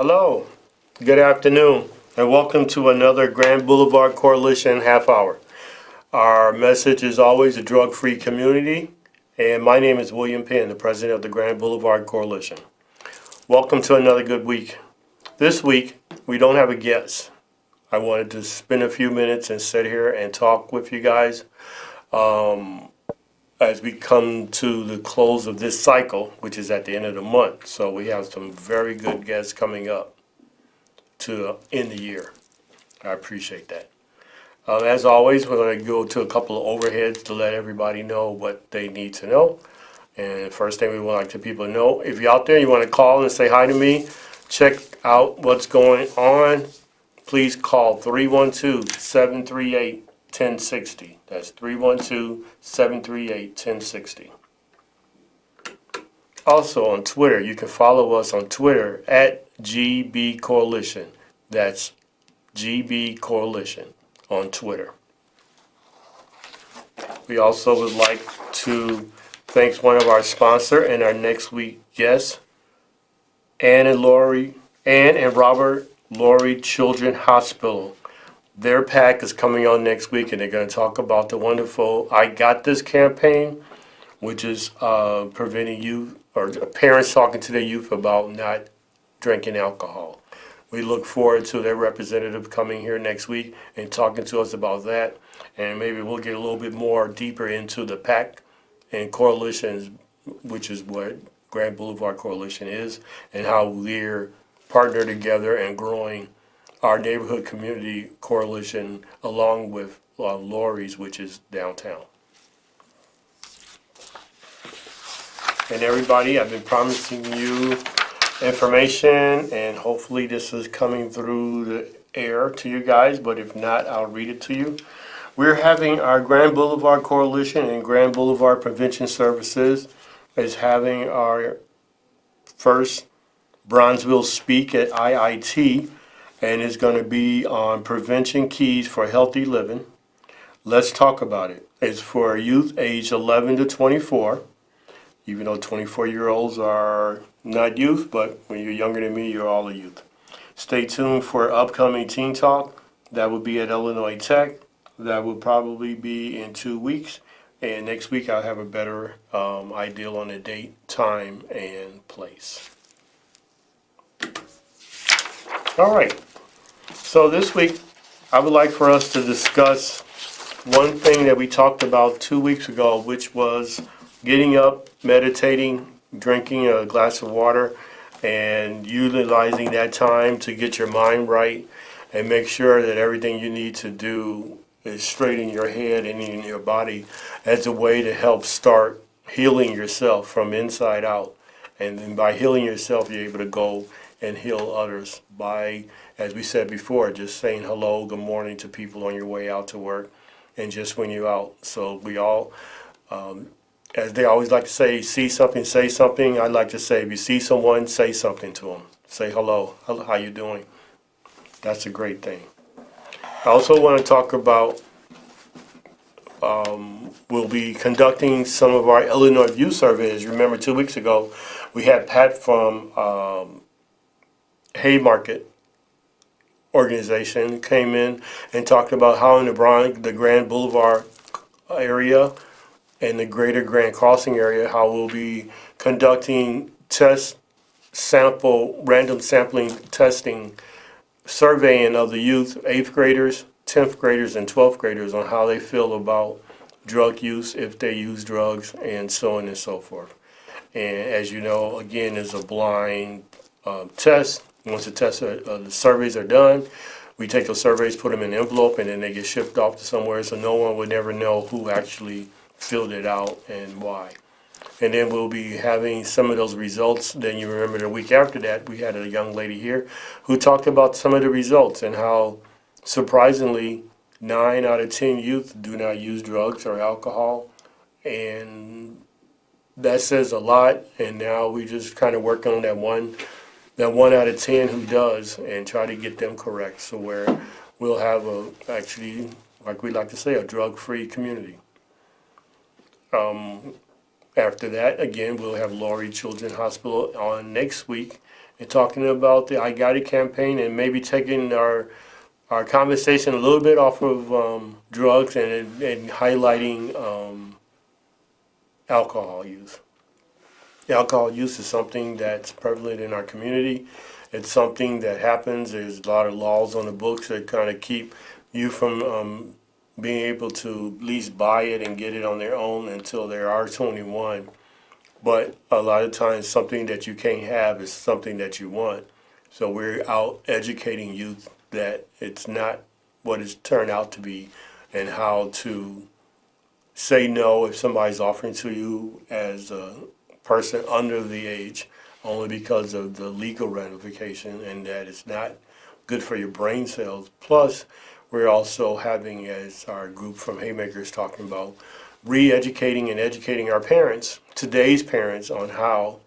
Hello, good afternoon, and welcome to another Grand Boulevard Coalition half hour. Our message is always a drug-free community, and my name is William Penn, the president of the Grand Boulevard Coalition. Welcome to another good week. This week, we don't have a guest. I wanted to spend a few minutes and sit here and talk with you guys as we come to the close of this cycle, which is at the end of the month. So we have some very good guests coming up to end the year. I appreciate that. As always, we're going to go to a couple of overheads to let everybody know what they need to know. And the first thing we would like to people to know, if you're out there, you want to call and say hi to me, check out what's going on, please call 312-738-1060. That's 312-738-1060. Also on Twitter, you can follow us on Twitter at GB Coalition. That's GB Coalition on Twitter. We also would like to thank one of our sponsor and our next week guests, Ann and Robert Laurie Children's Hospital. Their pack is coming on next week, and they're going to talk about the wonderful I Got This campaign, which is preventing youth or parents talking to their youth about not drinking alcohol. We look forward to their representative coming here next week and talking to us about that, and maybe we'll get a little bit more deeper into the pack and coalitions, which is what Grand Boulevard Coalition is, and how we're partnered together and growing our neighborhood community coalition along with Laurie's, which is downtown. And everybody, I've been promising you information, and hopefully this is coming through the air to you guys, but if not, I'll read it to you. We're having our Grand Boulevard Coalition and Grand Boulevard Prevention Services is having our first Bronzeville Speak at IIT, and it's going to be on prevention keys for healthy living. Let's talk about it. It's for youth age 11 to 24, even though 24-year-olds are not youth, but when you're younger than me, you're all a youth. Stay tuned for upcoming Teen Talk. That will be at Illinois Tech. That will probably be in 2 weeks. And next week I'll have a better idea on the date, time, and place. All right. So this week I would like for us to discuss one thing that we talked about 2 weeks ago, which was getting up, meditating, drinking a glass of water, and utilizing that time to get your mind right and make sure that everything you need to do is straight in your head and in your body as a way to help start healing yourself from inside out. And then by healing yourself, you're able to go and heal others by, as we said before, just saying hello, good morning to people on your way out to work and just when you're out. So we all, as they always like to say, see something, say something. I like to say, if you see someone, say something to them. Say hello, how you doing? That's a great thing. I also want to talk about, we'll be conducting some of our Illinois View surveys. Remember 2 weeks ago, we had Pat from Haymarket organization came in and talked about how in the Grand Boulevard area and the greater Grand Crossing area, how we'll be conducting random sampling testing, surveying of the youth, 8th graders, 10th graders, and 12th graders on how they feel about drug use, if they use drugs, and so on and so forth. And as you know, again, it's a blind test. Once the surveys are done, we take those surveys, put them in an envelope, and then they get shipped off to somewhere, so no one would ever know who actually filled it out and why. And then we'll be having some of those results. Then you remember the week after that, we had a young lady here who talked about some of the results and how, surprisingly, 9 out of 10 youth do not use drugs or alcohol. And that says a lot. And now we just kind of work on that one out of 10 who does and try to get them correct. So where we'll have actually, like we like to say, a drug-free community. After that, again, we'll have Laurie Children's Hospital on next week, and talking about the I Got It campaign, and maybe taking our conversation a little bit off of drugs, and highlighting alcohol use. Alcohol use is something that's prevalent in our community. It's something that happens. There's a lot of laws on the books that kind of keep you from being able to at least buy it and get it on their own until they are 21. But a lot of times something that you can't have is something that you want. So we're out educating youth that it's not what it's turned out to be, and how to say no if somebody's offering to you as a person under the age, only because of the legal ramification, and that it's not good for your brain cells. Plus, we're also having, as our group from Haymakers talking about, re-educating and educating our parents, today's parents, on how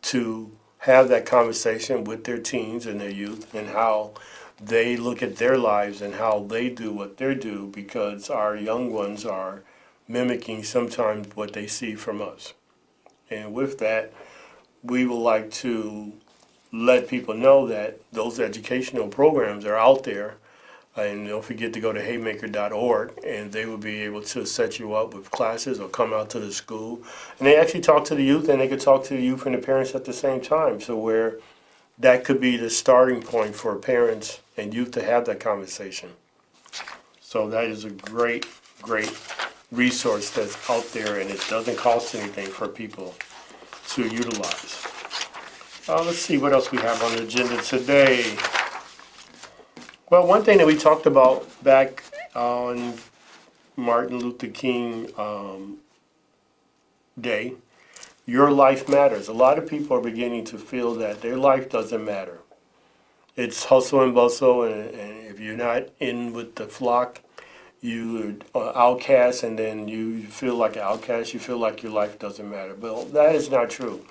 to have that conversation with their teens and their youth, and how they look at their lives and how they do what they do, because our young ones are mimicking sometimes what they see from us. And with that, we would like to let people know that those educational programs are out there. And don't forget to go to haymaker.org, and they will be able to set you up with classes or come out to the school. And they actually talk to the youth, and they could talk to the youth and the parents at the same time. So where that could be the starting point for parents and youth to have that conversation. So that is a great, great resource that's out there, and it doesn't cost anything for people to utilize. Let's see what else we have on the agenda today. Well, one thing that we talked about back on Martin Luther King Day, your life matters. A lot of people are beginning to feel that their life doesn't matter. It's hustle and bustle, and if you're not in with the flock, you're outcast, and then you feel like an outcast, you feel like your life doesn't matter. But that is not true.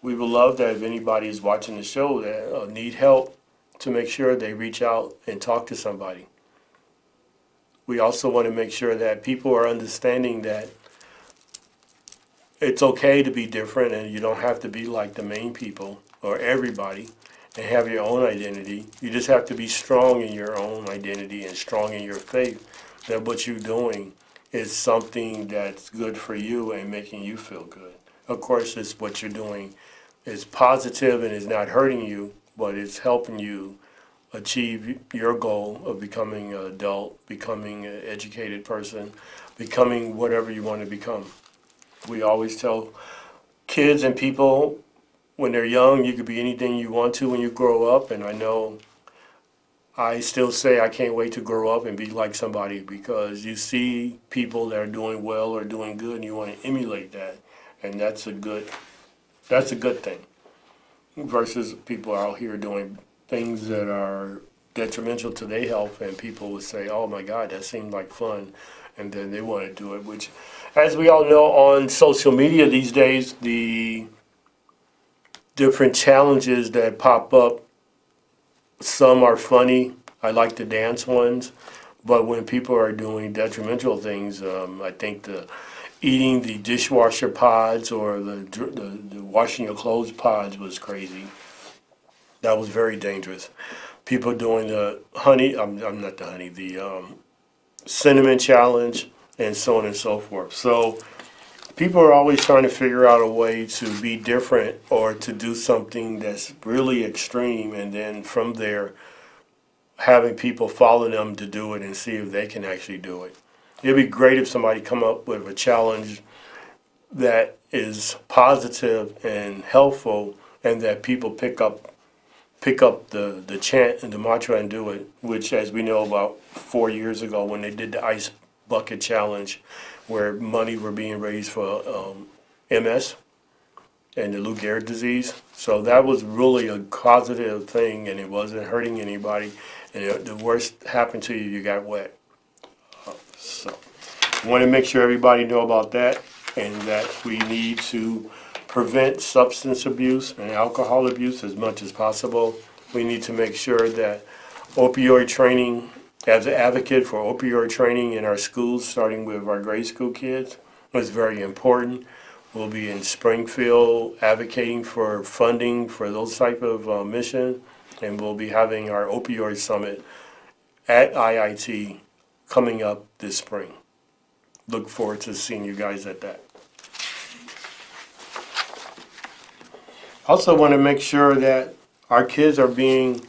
We would love that if anybody is watching the show that need help, to make sure they reach out and talk to somebody. We also want to make sure that people are understanding that it's okay to be different, and you don't have to be like the main people or everybody and have your own identity. You just have to be strong in your own identity and strong in your faith that what you're doing is something that's good for you and making you feel good. Of course, it's what you're doing is positive and is not hurting you, but it's helping you achieve your goal of becoming an adult, becoming an educated person, becoming whatever you want to become. We always tell kids and people when they're young, you could be anything you want to when you grow up. And I know I still say I can't wait to grow up and be like somebody, because you see people that are doing well or doing good, and you want to emulate that. And that's a good thing. Versus people out here doing things that are detrimental to their health, and people would say, oh my God, that seemed like fun, and then they want to do it, which, as we all know, on social media these days, the different challenges that pop up, some are funny. I like the dance ones, but when people are doing detrimental things, I think the eating the dishwasher pods or the washing your clothes pods was crazy. That was very dangerous. People doing the honey, I'm not the honey, the cinnamon challenge, and so on and so forth. So people are always trying to figure out a way to be different or to do something that's really extreme, and then from there having people follow them to do it and see if they can actually do it. It'd be great if somebody come up with a challenge that is positive and helpful, and that people pick up the chant and the mantra and do it, which, as we know, about 4 years ago when they did the ice bucket challenge, where money were being raised for MS and the Lou Gehrig disease. So that was really a positive thing, and it wasn't hurting anybody. And the worst happened to you, you got wet. So I want to make sure everybody know about that, and that we need to prevent substance abuse and alcohol abuse as much as possible. We need to make sure that opioid training, as an advocate for opioid training in our schools, starting with our grade school kids, is very important. We'll be in Springfield advocating for funding for those type of missions, and we'll be having our opioid summit at IIT coming up this spring. Look forward to seeing you guys at that. Also want to make sure that our kids are being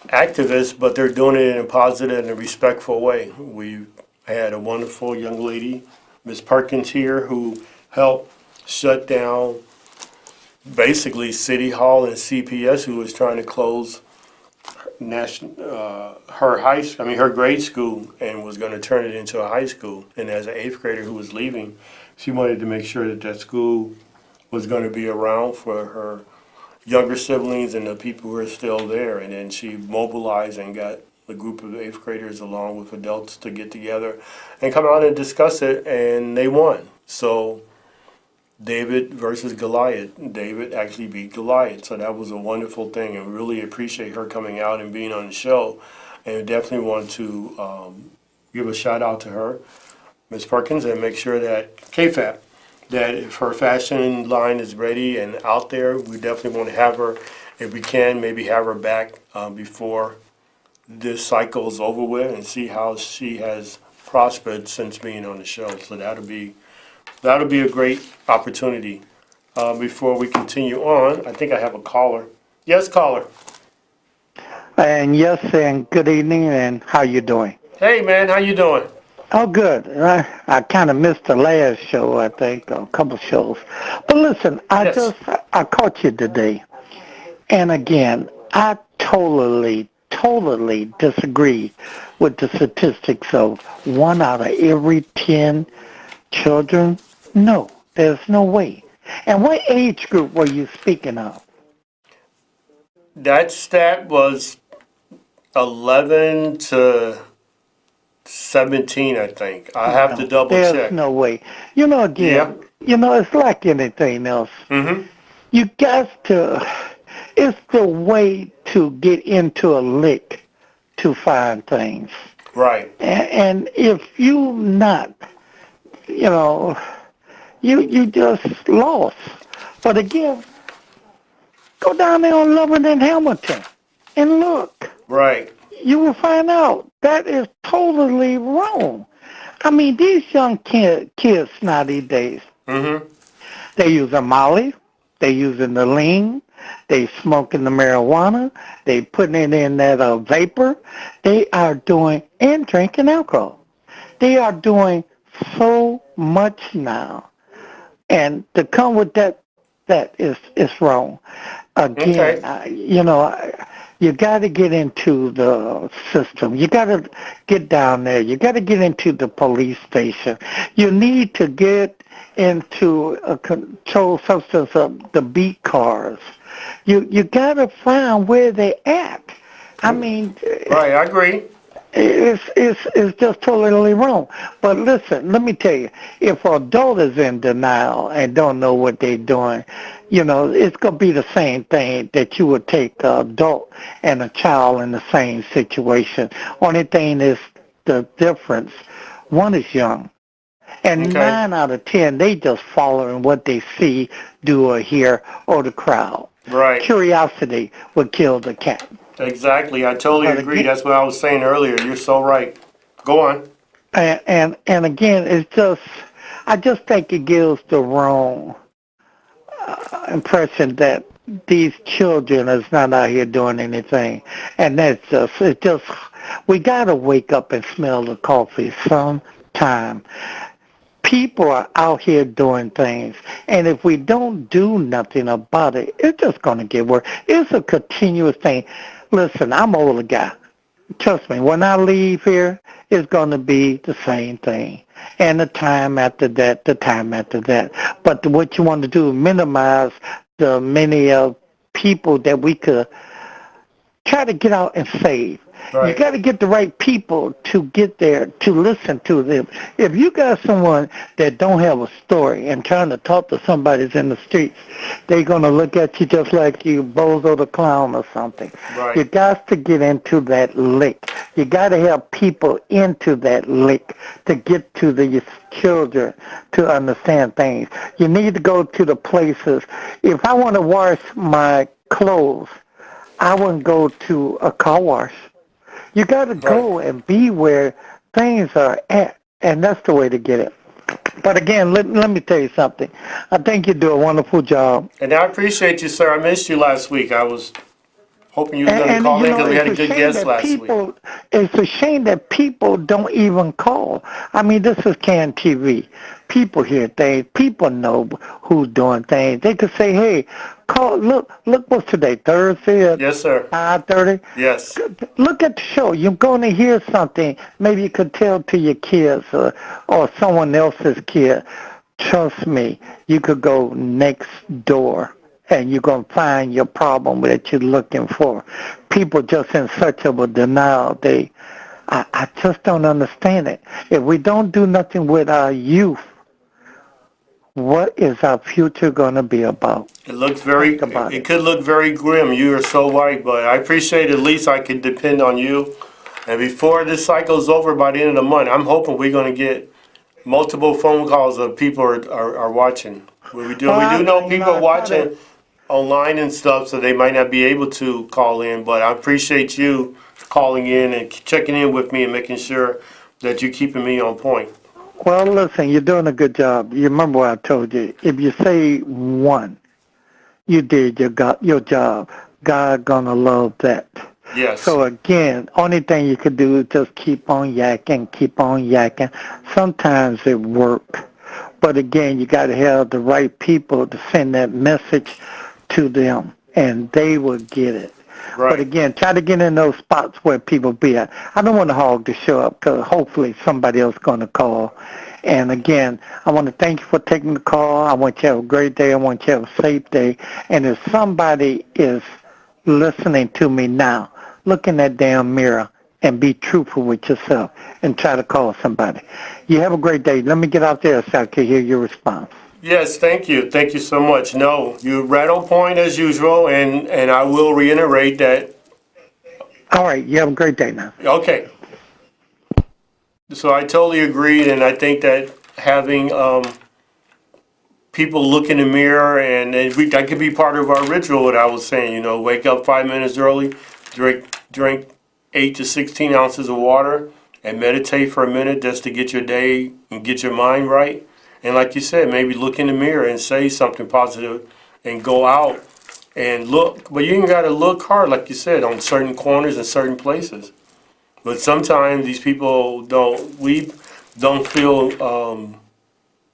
activists, but they're doing it in a positive and a respectful way. We had a wonderful young lady, Ms. Perkins here, who helped shut down basically City Hall and CPS, who was trying to close her grade school and was going to turn it into a high school. And as an 8th grader who was leaving, she wanted to make sure that that school was going to be around for her younger siblings and the people who are still there. And then she mobilized and got a group of 8th graders along with adults to get together and come out and discuss it, and they won. So David versus Goliath. David actually beat Goliath, so that was a wonderful thing, and really appreciate her coming out and being on the show. And definitely want to give a shout out to her, Ms. Perkins, and make sure that KFAP, that if her fashion line is ready and out there, we definitely want to have her, if we can, maybe have her back before this cycle is over with, and see how she has prospered since being on the show. So that'll be a great opportunity. Before we continue on, I think I have a caller. Yes, caller. And yes, and good evening, and how you doing? Hey, man, how you doing? Oh, good. I kind of missed the last show, I think, or a couple shows. But listen, I caught you today. And again, I totally disagree with the statistics of 1 out of every 10 children. No, there's no way. And what age group were you speaking of? That stat was 11 to 17, I think. I have to double check. There's no way. Again, it's like anything else. Mm-hmm. You got to, it's the way to get into a lick to find things. Right. And if you not, you just lost. But again, go down there on Loving and Hamilton and look. Right. You will find out that is totally wrong. I mean, these young kids now these days, mm-hmm. they using Molly, they using the lean, they smoking the marijuana, they putting it in that vapor. They are doing, and drinking alcohol. They are doing so much now. And to come with that is wrong. Again, okay. You got to get into the system. You got to get down there. You got to get into the police station. You need to get into a controlled substance of the beat cars. You got to find where they at. I mean, right, I agree. It's just totally wrong. But listen, let me tell you, if an adult is in denial and don't know what they're doing, it's going to be the same thing that you would take an adult and a child in the same situation. Only thing is the difference, one is young. And 9 out of 10, they just following what they see, do, or hear, or the crowd. Right. Curiosity would kill the cat. Exactly. I totally agree. That's what I was saying earlier. You're so right. Go on. And again, it's just, I just think it gives the wrong impression that these children is not out here doing anything. And that's just, we got to wake up and smell the coffee sometime. People are out here doing things, and if we don't do nothing about it, it's just going to get worse. It's a continuous thing. Listen, I'm an older guy. Trust me, when I leave here, it's going to be the same thing. And the time after that, But what you want to do is minimize the many people that we could try to get out and save. You Right. got to get the right people to get there to listen to them. If you got someone that don't have a story and trying to talk to somebody that's in the streets, they're going to look at you just like you Bozo the Clown or something. You Right. got to get into that lick. You got to have people into that lick to get to the children to understand things. You need to go to the places. If I want to wash my clothes, I wouldn't go to a car wash. You got to Right. go and be where things are at, and that's the way to get it. But again, let me tell you something. I think you do a wonderful job. And I appreciate you, sir. I missed you last week. I was hoping you was going to And call you in know, because we it's had a a good shame guest that last week. people don't even call. I mean, this is CAN TV. People hear things. People know who's doing things. They could say, "Hey, call. Look, what's today? Thursday at Yes, sir. 5:30. Yes. Look at the show. You're going to hear something. Maybe you could tell to your kids or someone else's kid. Trust me, you could go next door and you're going to find your problem that you're looking for. People just in such of a denial. I just don't understand it. If we don't do nothing with our youth, what is our future going to be about? It looks very, Think about it it. could look very grim. You are so right, but I appreciate at least I can depend on you. And before this cycle's over by the end of the month, I'm hoping we're going to get multiple phone calls of people are watching. We do know people I try to. watching online and stuff, so they might not be able to call in, but I appreciate you calling in and checking in with me and making sure that you're keeping me on point. Well, listen, you're doing a good job. You remember what I told you. If you say one, you did your job. God gonna love that. Yes. So again, only thing you could do is just keep on yakking, keep on yakking. Sometimes it work, but again, you got to have the right people to send that message to them, and they will get it. But Right. again, try to get in those spots where people be at. I don't want to hog the show up because hopefully somebody else going to call. And again, I want to thank you for taking the call. I want you to have a great day. I want you to have a safe day. And if somebody is listening to me now, look in that damn mirror and be truthful with yourself and try to call somebody. You have a great day. Let me get out there so I can hear your response. Yes, thank you. Thank you so much. No, you're right on point as usual, and I will reiterate that. All right. You have a great day now. Okay. So I totally agree, and I think that having people look in the mirror that could be part of our ritual. What I was saying, wake up 5 minutes early, drink 8 to 16 ounces of water, and meditate for a minute just to get your day and get your mind right. And like you said, maybe look in the mirror and say something positive, and go out and look. But you ain't got to look hard, like you said, on certain corners and certain places. But sometimes these people we don't feel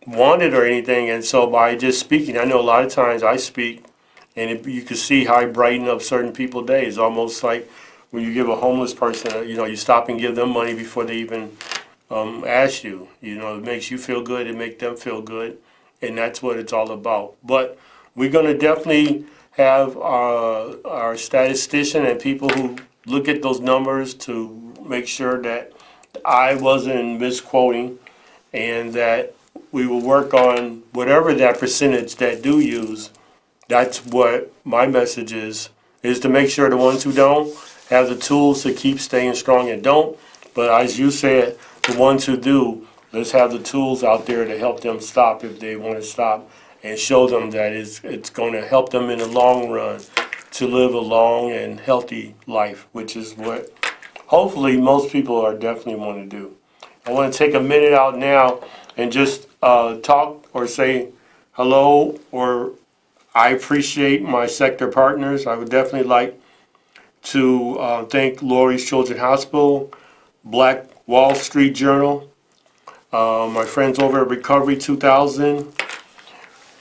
wanted or anything, and so by just speaking, I know a lot of times I speak, and you can see how I brighten up certain people's days. Almost like when you give a homeless person, you stop and give them money before they even ask you. It makes you feel good, it makes them feel good, and that's what it's all about. But we're going to definitely have our statistician and people who look at those numbers to make sure that I wasn't misquoting, and that we will work on whatever that percentage that do use. That's what my message is to make sure the ones who don't have the tools to keep staying strong and don't. But as you said, the ones who do, let's have the tools out there to help them stop if they want to stop, and show them that it's going to help them in the long run to live a long and healthy life, which is what hopefully most people are definitely want to do. I want to take a minute out now and just talk or say hello, or I appreciate my sector partners. I would definitely like to thank Lurie's Children's Hospital, Black Wall Street Journal, my friends over at Recovery 2000,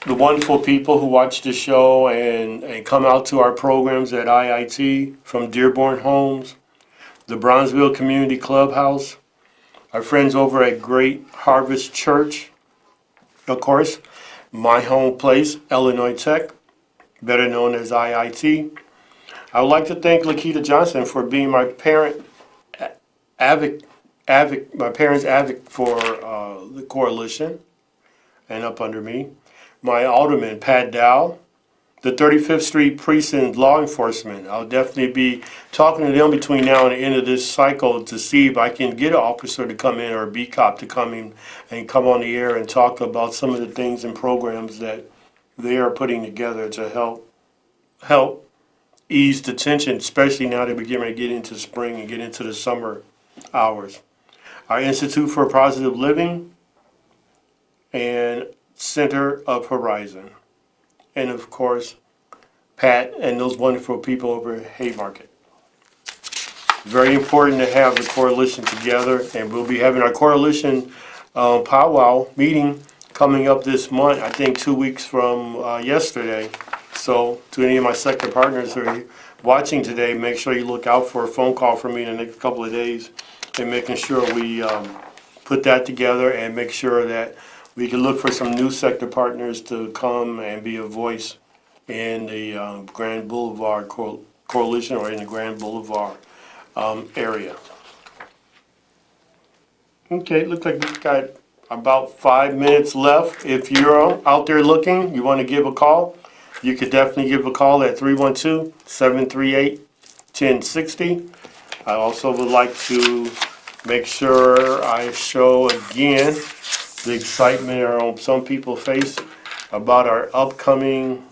the wonderful people who watch the show and come out to our programs at IIT, from Dearborn Homes, the Bronzeville Community Clubhouse, our friends over at Great Harvest Church, of course, my home place, Illinois Tech, better known as IIT. I would like to thank Lakita Johnson for being my parent my parents advocate for the coalition and up under me. My alderman, Pat Dow, the 35th Street Precinct Law Enforcement. I'll definitely be talking to them between now and the end of this cycle to see if I can get an officer to come in or a B cop to come in and come on the air and talk about some of the things and programs that they are putting together to help ease the tension, especially now that we're getting ready to get into spring and get into the summer hours. Our Institute for Positive Living and Center of Horizon. And of course, Pat and those wonderful people over at Haymarket. Very important to have the coalition together, and we'll be having our coalition powwow meeting coming up this month, I think 2 weeks from yesterday. So to any of my sector partners who are watching today, make sure you look out for a phone call from me in the next couple of days and making sure we put that together and make sure that we can look for some new sector partners to come and be a voice in the Grand Boulevard Coalition or in the Grand Boulevard area. Okay, looks like we've got about 5 minutes left. If you're out there looking, you want to give a call, you could definitely give a call at 312-738-1060. I also would like to make sure I show again the excitement on some people's face about our upcoming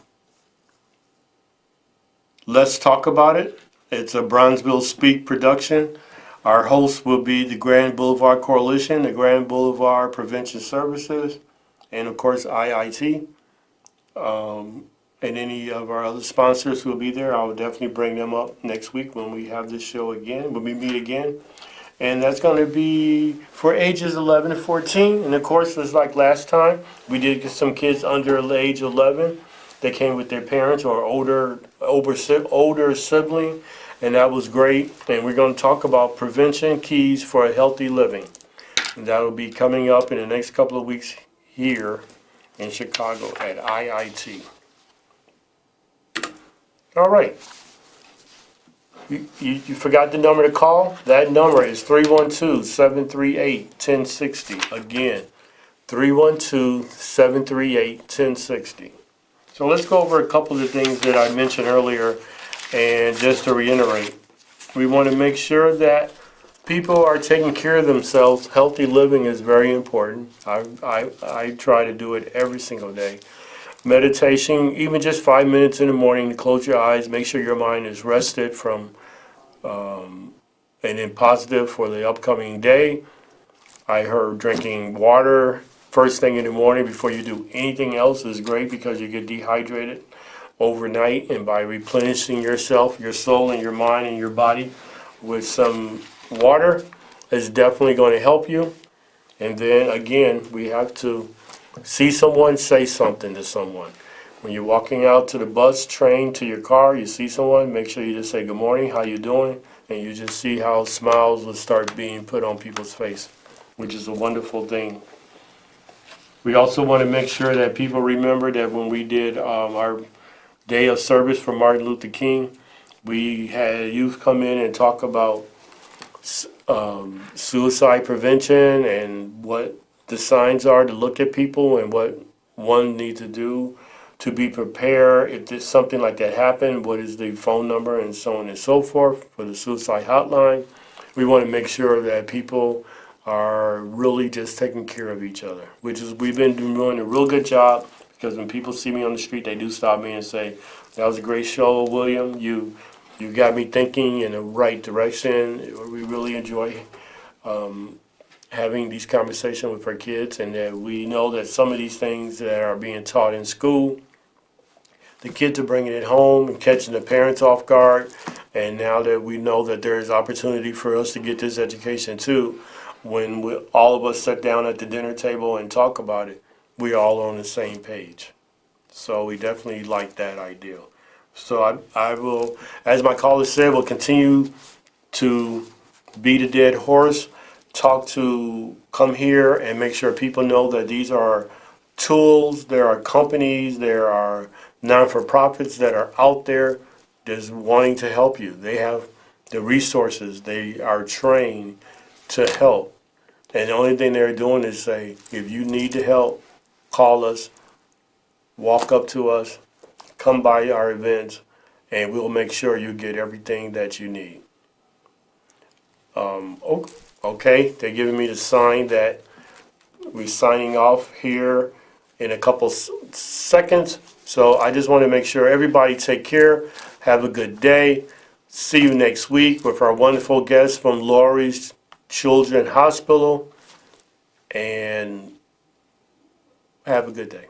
Let's Talk About It. It's a Bronzeville Speak production. Our host will be the Grand Boulevard Coalition, the Grand Boulevard Prevention Services, and of course IIT. And any of our other sponsors who will be there, I will definitely bring them up next week when we have this show again, when we meet again. And that's going to be for ages 11 to 14. And of course, it's like last time, we did get some kids under the age of 11. They came with their parents or older sibling, and that was great. And we're going to talk about prevention keys for a healthy living. And that will be coming up in the next couple of weeks here in Chicago at IIT. All right. You forgot the number to call? That number is 312-738-1060. Again, 312-738-1060. So let's go over a couple of the things that I mentioned earlier, and just to reiterate, we want to make sure that people are taking care of themselves. Healthy living is very important. I try to do it every single day. Meditation, even just 5 minutes in the morning to close your eyes, make sure your mind is rested from and then positive for the upcoming day. I heard drinking water first thing in the morning before you do anything else is great because you get dehydrated overnight, and by replenishing yourself, your soul and your mind and your body with some water is definitely going to help you. And then again, we have to see someone, say something to someone. When you're walking out to the bus, train, to your car, you see someone, make sure you just say good morning, how you doing? And you just see how smiles will start being put on people's face, which is a wonderful thing. We also want to make sure that people remember that when we did our day of service for Martin Luther King, we had youth come in and talk about suicide prevention and what the signs are to look at people and what one needs to do to be prepared if there's something like that happened. What is the phone number and so on and so forth for the suicide hotline. We want to make sure that people are really just taking care of each other, which is we've been doing a real good job, because when people see me on the street, they do stop me and say, that was a great show, William. You got me thinking in the right direction. We really enjoy having these conversations with our kids, and that we know that some of these things that are being taught in school, the kids are bringing it home and catching the parents off guard. And now that we know that there is opportunity for us to get this education too, when all of us sit down at the dinner table and talk about it, we're all on the same page. So we definitely like that idea. So I will, as my caller said, will continue to beat a dead horse, come here and make sure people know that these are tools, there are companies, there are non-for-profits that are out there just wanting to help you. They have the resources, they are trained, to help. And the only thing they're doing is say, if you need the help, call us, walk up to us, come by our events, and we'll make sure you get everything that you need. Okay, they're giving me the sign that we're signing off here in a couple seconds. So I just want to make sure everybody take care. Have a good day. See you next week with our wonderful guests from Laurie's Children's Hospital. And have a good day.